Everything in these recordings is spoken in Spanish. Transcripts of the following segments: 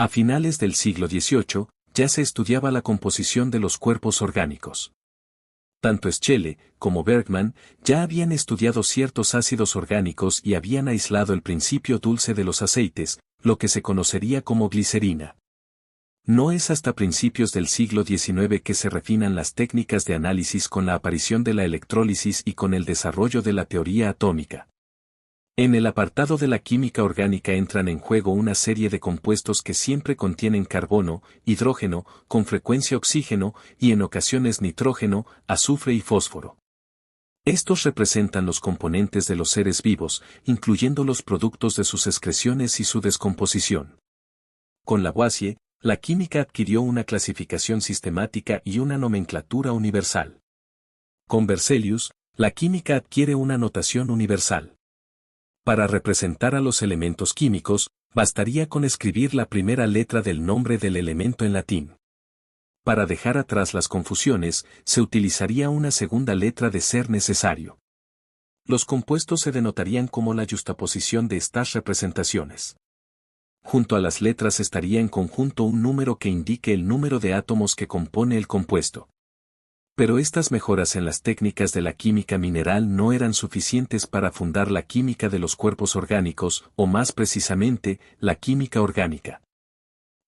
A finales del siglo XVIII, ya se estudiaba la composición de los cuerpos orgánicos. Tanto Schele como Bergman ya habían estudiado ciertos ácidos orgánicos y habían aislado el principio dulce de los aceites, lo que se conocería como glicerina. No es hasta principios del siglo XIX que se refinan las técnicas de análisis con la aparición de la electrólisis y con el desarrollo de la teoría atómica. En el apartado de la química orgánica entran en juego una serie de compuestos que siempre contienen carbono, hidrógeno, con frecuencia oxígeno y en ocasiones nitrógeno, azufre y fósforo. Estos representan los componentes de los seres vivos, incluyendo los productos de sus excreciones y su descomposición. Con Lavoisier, la química adquirió una clasificación sistemática y una nomenclatura universal. Con Berzelius, la química adquiere una notación universal. Para representar a los elementos químicos, bastaría con escribir la primera letra del nombre del elemento en latín. Para dejar atrás las confusiones, se utilizaría una segunda letra de ser necesario. Los compuestos se denotarían como la yuxtaposición de estas representaciones. Junto a las letras estaría en conjunto un número que indique el número de átomos que compone el compuesto. Pero estas mejoras en las técnicas de la química mineral no eran suficientes para fundar la química de los cuerpos orgánicos, o más precisamente, la química orgánica.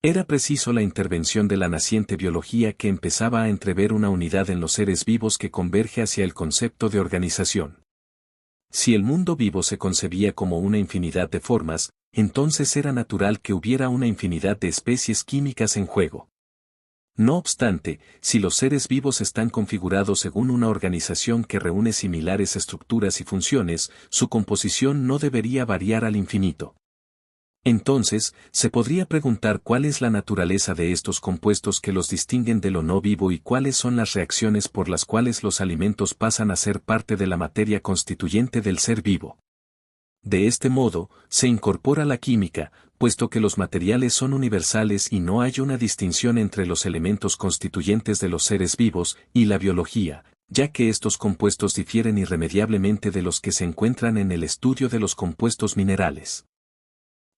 Era preciso la intervención de la naciente biología que empezaba a entrever una unidad en los seres vivos que converge hacia el concepto de organización. Si el mundo vivo se concebía como una infinidad de formas, entonces era natural que hubiera una infinidad de especies químicas en juego. No obstante, si los seres vivos están configurados según una organización que reúne similares estructuras y funciones, su composición no debería variar al infinito. Entonces, se podría preguntar cuál es la naturaleza de estos compuestos que los distinguen de lo no vivo y cuáles son las reacciones por las cuales los alimentos pasan a ser parte de la materia constituyente del ser vivo. De este modo, se incorpora la química, puesto que los materiales son universales y no hay una distinción entre los elementos constituyentes de los seres vivos y la biología, ya que estos compuestos difieren irremediablemente de los que se encuentran en el estudio de los compuestos minerales.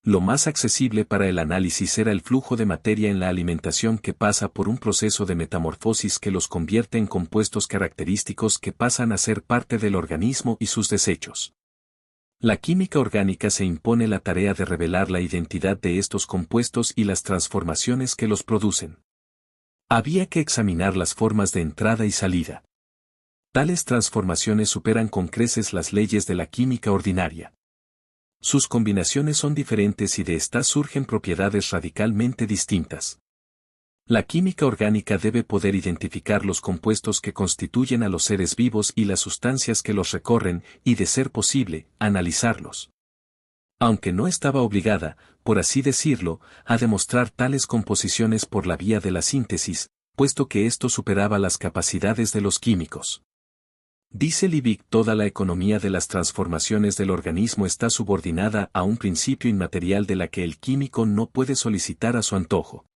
Lo más accesible para el análisis era el flujo de materia en la alimentación que pasa por un proceso de metamorfosis que los convierte en compuestos característicos que pasan a ser parte del organismo y sus desechos. La química orgánica se impone la tarea de revelar la identidad de estos compuestos y las transformaciones que los producen. Había que examinar las formas de entrada y salida. Tales transformaciones superan con creces las leyes de la química ordinaria. Sus combinaciones son diferentes y de estas surgen propiedades radicalmente distintas. La química orgánica debe poder identificar los compuestos que constituyen a los seres vivos y las sustancias que los recorren y, de ser posible, analizarlos. Aunque no estaba obligada, por así decirlo, a demostrar tales composiciones por la vía de la síntesis, puesto que esto superaba las capacidades de los químicos. Dice Liebig: toda la economía de las transformaciones del organismo está subordinada a un principio inmaterial de la que el químico no puede solicitar a su antojo.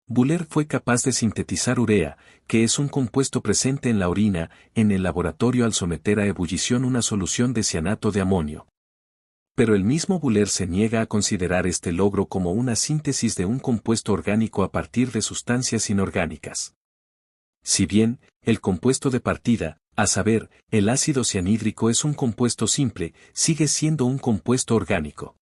Buller fue capaz de sintetizar urea, que es un compuesto presente en la orina, en el laboratorio al someter a ebullición una solución de cianato de amonio. Pero el mismo Buller se niega a considerar este logro como una síntesis de un compuesto orgánico a partir de sustancias inorgánicas. Si bien, el compuesto de partida, a saber, el ácido cianhídrico es un compuesto simple, sigue siendo un compuesto orgánico.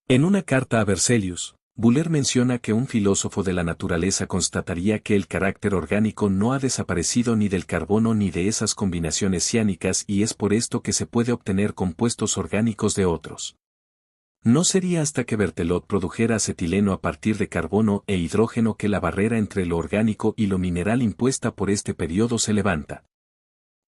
En una carta a Berzelius, Buller menciona que un filósofo de la naturaleza constataría que el carácter orgánico no ha desaparecido ni del carbono ni de esas combinaciones ciánicas y es por esto que se puede obtener compuestos orgánicos de otros. No sería hasta que Berthelot produjera acetileno a partir de carbono e hidrógeno que la barrera entre lo orgánico y lo mineral impuesta por este periodo se levanta.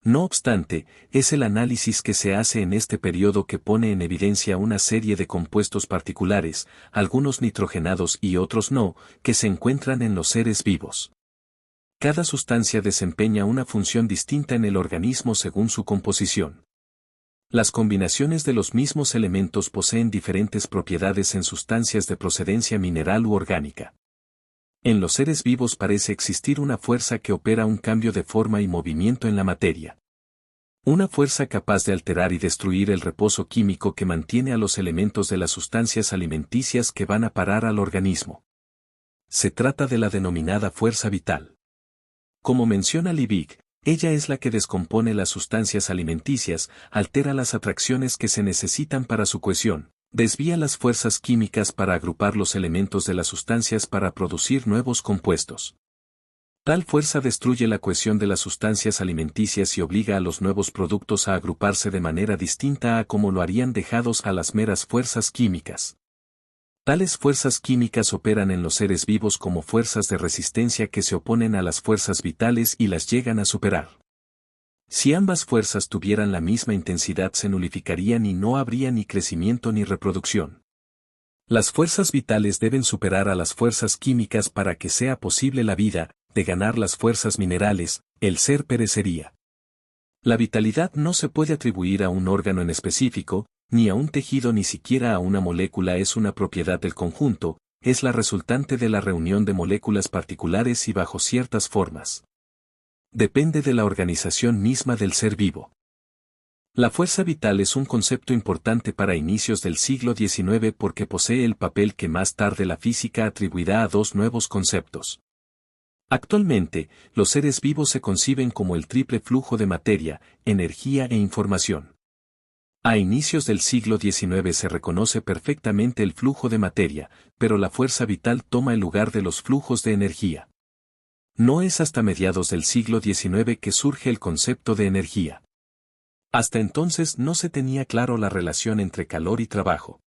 No obstante, es el análisis que se hace en este periodo que pone en evidencia una serie de compuestos particulares, algunos nitrogenados y otros no, que se encuentran en los seres vivos. Cada sustancia desempeña una función distinta en el organismo según su composición. Las combinaciones de los mismos elementos poseen diferentes propiedades en sustancias de procedencia mineral u orgánica. En los seres vivos parece existir una fuerza que opera un cambio de forma y movimiento en la materia. Una fuerza capaz de alterar y destruir el reposo químico que mantiene a los elementos de las sustancias alimenticias que van a parar al organismo. Se trata de la denominada fuerza vital. Como menciona Liebig, ella es la que descompone las sustancias alimenticias, altera las atracciones que se necesitan para su cohesión, desvía las fuerzas químicas para agrupar los elementos de las sustancias para producir nuevos compuestos. Tal fuerza destruye la cohesión de las sustancias alimenticias y obliga a los nuevos productos a agruparse de manera distinta a como lo harían dejados a las meras fuerzas químicas. Tales fuerzas químicas operan en los seres vivos como fuerzas de resistencia que se oponen a las fuerzas vitales y las llegan a superar. Si ambas fuerzas tuvieran la misma intensidad se nulificarían y no habría ni crecimiento ni reproducción. Las fuerzas vitales deben superar a las fuerzas químicas para que sea posible la vida. De ganar las fuerzas minerales, el ser perecería. La vitalidad no se puede atribuir a un órgano en específico, ni a un tejido ni siquiera a una molécula, es una propiedad del conjunto, es la resultante de la reunión de moléculas particulares y bajo ciertas formas. Depende de la organización misma del ser vivo. La fuerza vital es un concepto importante para inicios del siglo XIX porque posee el papel que más tarde la física atribuirá a dos nuevos conceptos. Actualmente, los seres vivos se conciben como el triple flujo de materia, energía e información. A inicios del siglo XIX se reconoce perfectamente el flujo de materia, pero la fuerza vital toma el lugar de los flujos de energía. No es hasta mediados del siglo XIX que surge el concepto de energía. Hasta entonces no se tenía claro la relación entre calor y trabajo.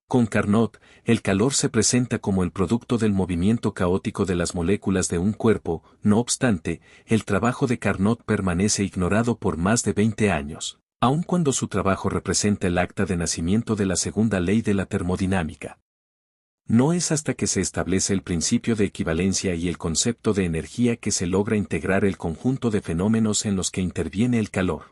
Con Carnot, el calor se presenta como el producto del movimiento caótico de las moléculas de un cuerpo, no obstante, el trabajo de Carnot permanece ignorado por más de 20 años, aun cuando su trabajo representa el acta de nacimiento de la segunda ley de la termodinámica. No es hasta que se establece el principio de equivalencia y el concepto de energía que se logra integrar el conjunto de fenómenos en los que interviene el calor.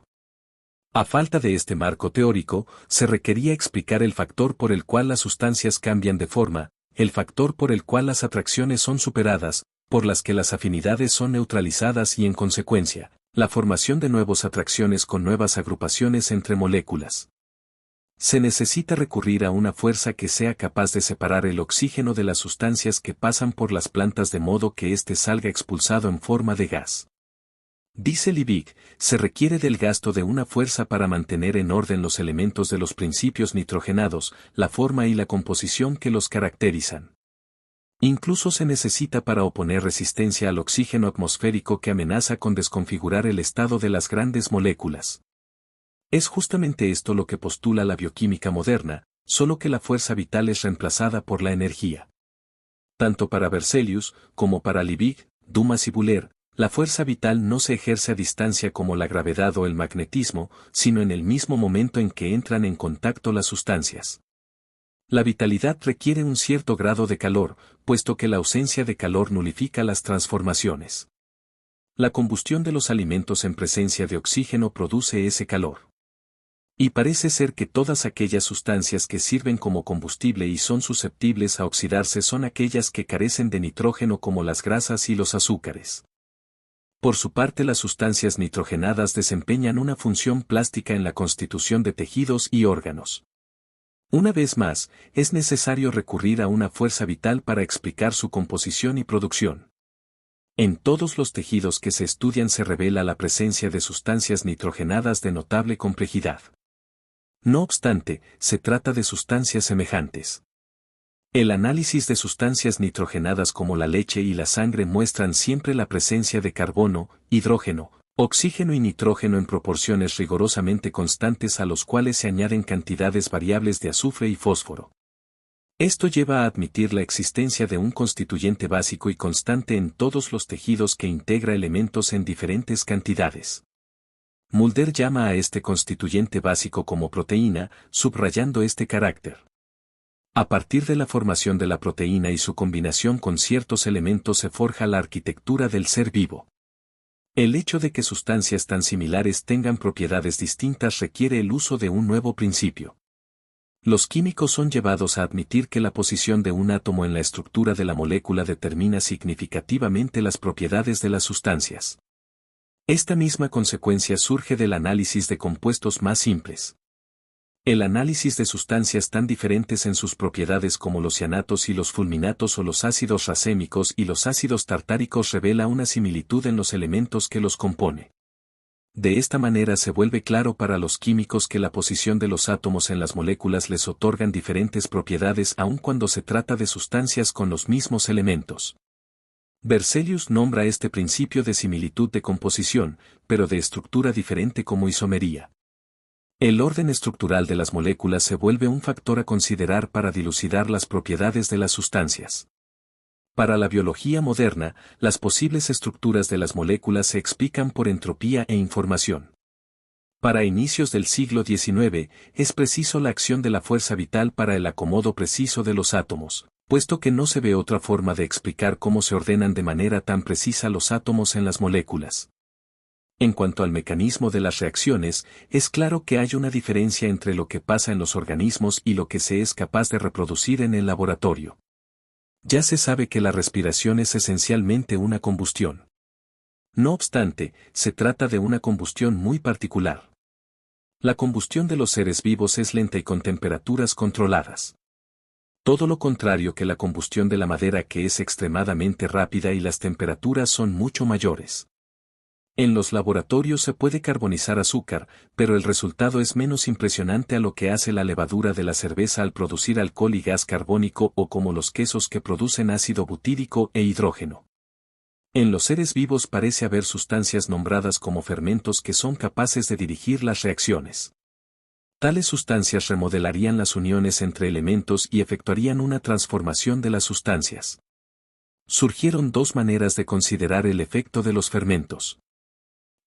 A falta de este marco teórico, se requería explicar el factor por el cual las sustancias cambian de forma, el factor por el cual las atracciones son superadas, por las que las afinidades son neutralizadas y en consecuencia, la formación de nuevas atracciones con nuevas agrupaciones entre moléculas. Se necesita recurrir a una fuerza que sea capaz de separar el oxígeno de las sustancias que pasan por las plantas de modo que éste salga expulsado en forma de gas. Dice Liebig, se requiere del gasto de una fuerza para mantener en orden los elementos de los principios nitrogenados, la forma y la composición que los caracterizan. Incluso se necesita para oponer resistencia al oxígeno atmosférico que amenaza con desconfigurar el estado de las grandes moléculas. Es justamente esto lo que postula la bioquímica moderna, solo que la fuerza vital es reemplazada por la energía. Tanto para Berzelius, como para Liebig, Dumas y Buller, la fuerza vital no se ejerce a distancia como la gravedad o el magnetismo, sino en el mismo momento en que entran en contacto las sustancias. La vitalidad requiere un cierto grado de calor, puesto que la ausencia de calor nulifica las transformaciones. La combustión de los alimentos en presencia de oxígeno produce ese calor. Y parece ser que todas aquellas sustancias que sirven como combustible y son susceptibles a oxidarse son aquellas que carecen de nitrógeno como las grasas y los azúcares. Por su parte, las sustancias nitrogenadas desempeñan una función plástica en la constitución de tejidos y órganos. Una vez más, es necesario recurrir a una fuerza vital para explicar su composición y producción. En todos los tejidos que se estudian se revela la presencia de sustancias nitrogenadas de notable complejidad. No obstante, se trata de sustancias semejantes. El análisis de sustancias nitrogenadas como la leche y la sangre muestran siempre la presencia de carbono, hidrógeno, oxígeno y nitrógeno en proporciones rigurosamente constantes a los cuales se añaden cantidades variables de azufre y fósforo. Esto lleva a admitir la existencia de un constituyente básico y constante en todos los tejidos que integra elementos en diferentes cantidades. Mulder llama a este constituyente básico como proteína, subrayando este carácter. A partir de la formación de la proteína y su combinación con ciertos elementos se forja la arquitectura del ser vivo. El hecho de que sustancias tan similares tengan propiedades distintas requiere el uso de un nuevo principio. Los químicos son llevados a admitir que la posición de un átomo en la estructura de la molécula determina significativamente las propiedades de las sustancias. Esta misma consecuencia surge del análisis de compuestos más simples. El análisis de sustancias tan diferentes en sus propiedades como los cianatos y los fulminatos o los ácidos racémicos y los ácidos tartáricos revela una similitud en los elementos que los compone. De esta manera se vuelve claro para los químicos que la posición de los átomos en las moléculas les otorgan diferentes propiedades aun cuando se trata de sustancias con los mismos elementos. Berzelius nombra este principio de similitud de composición, pero de estructura diferente como isomería. El orden estructural de las moléculas se vuelve un factor a considerar para dilucidar las propiedades de las sustancias. Para la biología moderna, las posibles estructuras de las moléculas se explican por entropía e información. Para inicios del siglo XIX, es preciso la acción de la fuerza vital para el acomodo preciso de los átomos, puesto que no se ve otra forma de explicar cómo se ordenan de manera tan precisa los átomos en las moléculas. En cuanto al mecanismo de las reacciones, es claro que hay una diferencia entre lo que pasa en los organismos y lo que se es capaz de reproducir en el laboratorio. Ya se sabe que la respiración es esencialmente una combustión. No obstante, se trata de una combustión muy particular. La combustión de los seres vivos es lenta y con temperaturas controladas. Todo lo contrario que la combustión de la madera, que es extremadamente rápida y las temperaturas son mucho mayores. En los laboratorios se puede carbonizar azúcar, pero el resultado es menos impresionante a lo que hace la levadura de la cerveza al producir alcohol y gas carbónico o como los quesos que producen ácido butírico e hidrógeno. En los seres vivos parece haber sustancias nombradas como fermentos que son capaces de dirigir las reacciones. Tales sustancias remodelarían las uniones entre elementos y efectuarían una transformación de las sustancias. Surgieron dos maneras de considerar el efecto de los fermentos.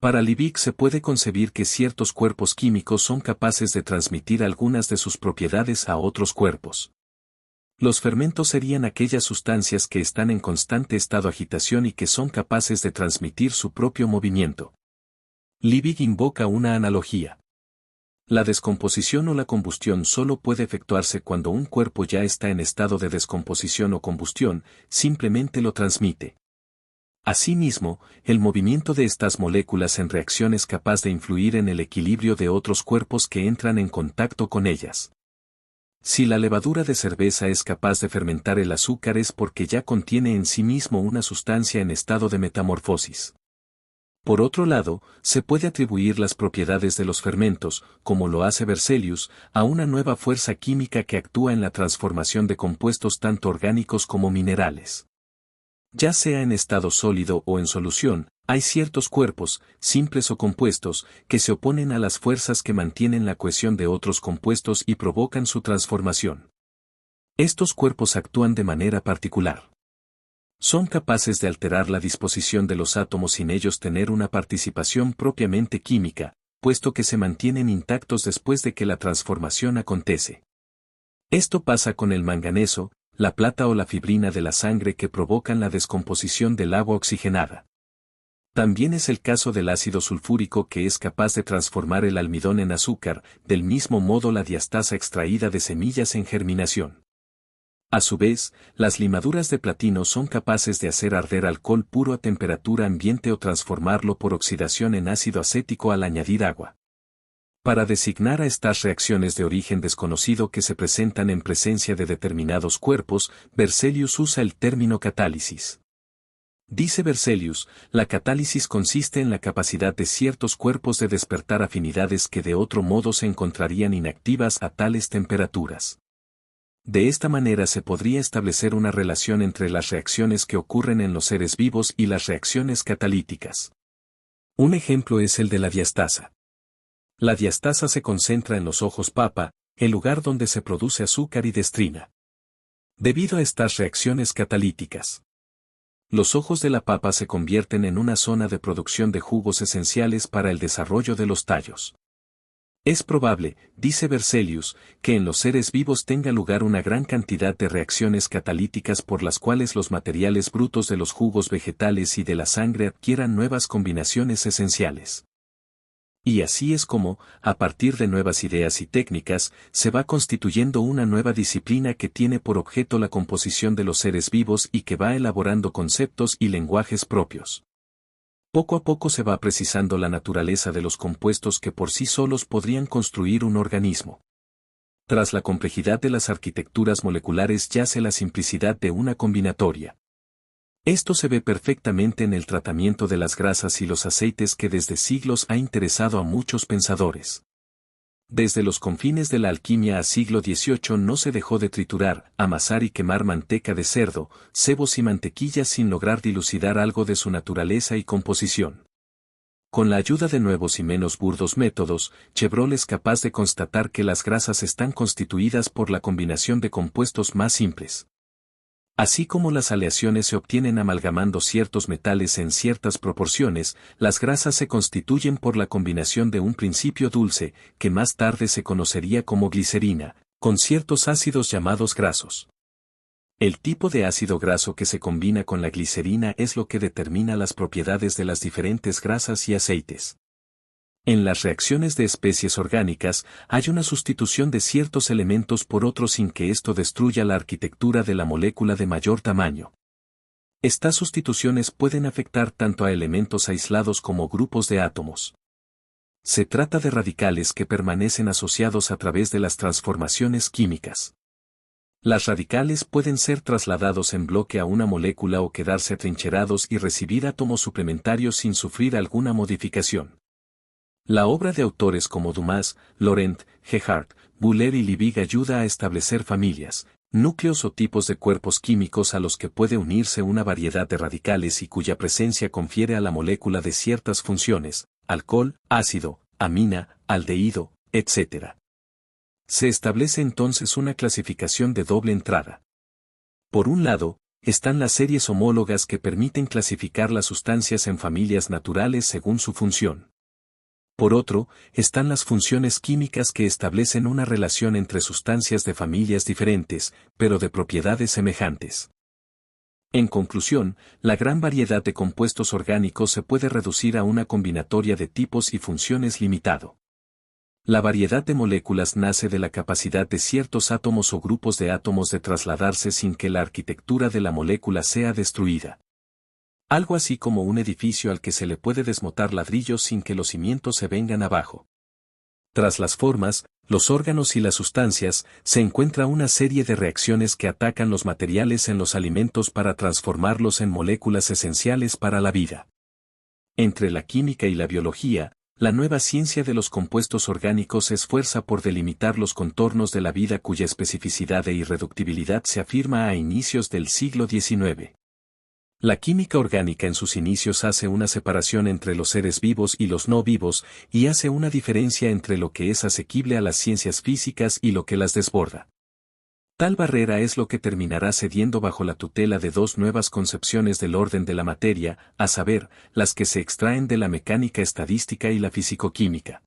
Para Liebig se puede concebir que ciertos cuerpos químicos son capaces de transmitir algunas de sus propiedades a otros cuerpos. Los fermentos serían aquellas sustancias que están en constante estado de agitación y que son capaces de transmitir su propio movimiento. Liebig invoca una analogía. La descomposición o la combustión solo puede efectuarse cuando un cuerpo ya está en estado de descomposición o combustión, simplemente lo transmite. Asimismo, el movimiento de estas moléculas en reacción es capaz de influir en el equilibrio de otros cuerpos que entran en contacto con ellas. Si la levadura de cerveza es capaz de fermentar el azúcar es porque ya contiene en sí mismo una sustancia en estado de metamorfosis. Por otro lado, se puede atribuir las propiedades de los fermentos, como lo hace Berzelius, a una nueva fuerza química que actúa en la transformación de compuestos tanto orgánicos como minerales. Ya sea en estado sólido o en solución, hay ciertos cuerpos, simples o compuestos, que se oponen a las fuerzas que mantienen la cohesión de otros compuestos y provocan su transformación. Estos cuerpos actúan de manera particular. Son capaces de alterar la disposición de los átomos sin ellos tener una participación propiamente química, puesto que se mantienen intactos después de que la transformación acontece. Esto pasa con el manganeso, la plata o la fibrina de la sangre que provocan la descomposición del agua oxigenada. También es el caso del ácido sulfúrico que es capaz de transformar el almidón en azúcar, del mismo modo la diastasa extraída de semillas en germinación. A su vez, las limaduras de platino son capaces de hacer arder alcohol puro a temperatura ambiente o transformarlo por oxidación en ácido acético al añadir agua. Para designar a estas reacciones de origen desconocido que se presentan en presencia de determinados cuerpos, Berzelius usa el término catálisis. Dice Berzelius, la catálisis consiste en la capacidad de ciertos cuerpos de despertar afinidades que de otro modo se encontrarían inactivas a tales temperaturas. De esta manera se podría establecer una relación entre las reacciones que ocurren en los seres vivos y las reacciones catalíticas. Un ejemplo es el de la diastasa. La diastasa se concentra en los ojos papa, el lugar donde se produce azúcar y destrina. Debido a estas reacciones catalíticas, los ojos de la papa se convierten en una zona de producción de jugos esenciales para el desarrollo de los tallos. Es probable, dice Berzelius, que en los seres vivos tenga lugar una gran cantidad de reacciones catalíticas por las cuales los materiales brutos de los jugos vegetales y de la sangre adquieran nuevas combinaciones esenciales. Y así es como, a partir de nuevas ideas y técnicas, se va constituyendo una nueva disciplina que tiene por objeto la composición de los seres vivos y que va elaborando conceptos y lenguajes propios. Poco a poco se va precisando la naturaleza de los compuestos que por sí solos podrían construir un organismo. Tras la complejidad de las arquitecturas moleculares yace la simplicidad de una combinatoria. Esto se ve perfectamente en el tratamiento de las grasas y los aceites que desde siglos ha interesado a muchos pensadores. Desde los confines de la alquimia a siglo XVIII no se dejó de triturar, amasar y quemar manteca de cerdo, cebos y mantequilla sin lograr dilucidar algo de su naturaleza y composición. Con la ayuda de nuevos y menos burdos métodos, Chevreul es capaz de constatar que las grasas están constituidas por la combinación de compuestos más simples. Así como las aleaciones se obtienen amalgamando ciertos metales en ciertas proporciones, las grasas se constituyen por la combinación de un principio dulce, que más tarde se conocería como glicerina, con ciertos ácidos llamados grasos. El tipo de ácido graso que se combina con la glicerina es lo que determina las propiedades de las diferentes grasas y aceites. En las reacciones de especies orgánicas, hay una sustitución de ciertos elementos por otros sin que esto destruya la arquitectura de la molécula de mayor tamaño. Estas sustituciones pueden afectar tanto a elementos aislados como grupos de átomos. Se trata de radicales que permanecen asociados a través de las transformaciones químicas. Las radicales pueden ser trasladados en bloque a una molécula o quedarse atrincherados y recibir átomos suplementarios sin sufrir alguna modificación. La obra de autores como Dumas, Laurent, Gerhardt, Buller y Liebig ayuda a establecer familias, núcleos o tipos de cuerpos químicos a los que puede unirse una variedad de radicales y cuya presencia confiere a la molécula de ciertas funciones, alcohol, ácido, amina, aldehído, etc. Se establece entonces una clasificación de doble entrada. Por un lado, están las series homólogas que permiten clasificar las sustancias en familias naturales según su función. Por otro, están las funciones químicas que establecen una relación entre sustancias de familias diferentes, pero de propiedades semejantes. En conclusión, la gran variedad de compuestos orgánicos se puede reducir a una combinatoria de tipos y funciones limitado. La variedad de moléculas nace de la capacidad de ciertos átomos o grupos de átomos de trasladarse sin que la arquitectura de la molécula sea destruida. Algo así como un edificio al que se le puede desmontar ladrillos sin que los cimientos se vengan abajo. Tras las formas, los órganos y las sustancias, se encuentra una serie de reacciones que atacan los materiales en los alimentos para transformarlos en moléculas esenciales para la vida. Entre la química y la biología, la nueva ciencia de los compuestos orgánicos se esfuerza por delimitar los contornos de la vida cuya especificidad e irreductibilidad se afirma a inicios del siglo XIX. La química orgánica en sus inicios hace una separación entre los seres vivos y los no vivos, y hace una diferencia entre lo que es asequible a las ciencias físicas y lo que las desborda. Tal barrera es lo que terminará cediendo bajo la tutela de dos nuevas concepciones del orden de la materia, a saber, las que se extraen de la mecánica estadística y la fisicoquímica.